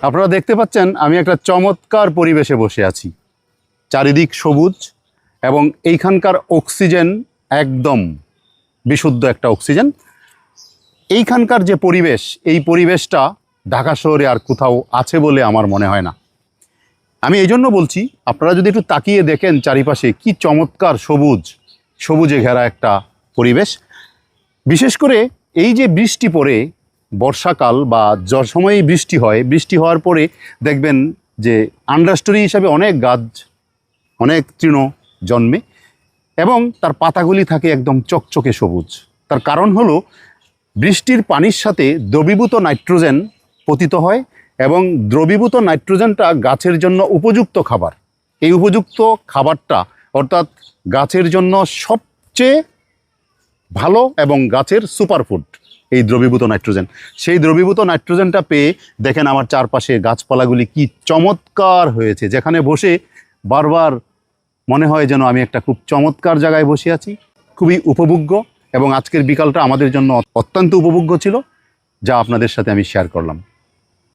আপনারা দেখতে পাচ্ছেন আমি একটা চমৎকার পরিবেশে বসে আছি। চারিদিক সবুজ এবং এইখানকার অক্সিজেন একদম বিশুদ্ধ একটা অক্সিজেন। এইখানকার যে পরিবেশ, এই পরিবেশটা ঢাকা শহরে আর কোথাও আছে বলে আমার মনে হয় না। আমি এই জন্য বলছি, আপনারা যদি একটু তাকিয়ে দেখেন চারিপাশে কি চমৎকার সবুজে ঘেরা একটা পরিবেশ। বিশেষ করে এই যে বৃষ্টি পড়ে, বর্ষাকাল বা সময়ে বৃষ্টি হয়, বৃষ্টি হওয়ার পরে দেখবেন যে আন্ডারস্টোরি হিসাবে অনেক গাছ, অনেক তৃণ জন্মে এবং তার পাতাগুলি থাকে একদম চকচকে সবুজ। তার কারণ হলো বৃষ্টির পানির সাথে দ্রবীভূত নাইট্রোজেন পতিত হয় এবং দ্রবীভূত নাইট্রোজেনটা গাছের জন্য উপযুক্ত খাবার। এই উপযুক্ত খাবারটা অর্থাৎ গাছের জন্য সবচেয়ে ভালো এবং গাছের সুপারফুড এই দ্রবীভূত নাইট্রোজেন। সেই দ্রবীভূত নাইট্রোজেনটা পেয়ে দেখেন আমার চারপাশে গাছপালাগুলি কি চমৎকার হয়েছে, যেখানে বসে বারবার মনে হয় যেন আমি একটা খুব চমৎকার জায়গায় বসে আছি, খুবই উপভোগ্য। এবং আজকের বিকালটা আমাদের জন্য অত্যন্ত উপভোগ্য ছিল, যা আপনাদের সাথে আমি শেয়ার করলাম।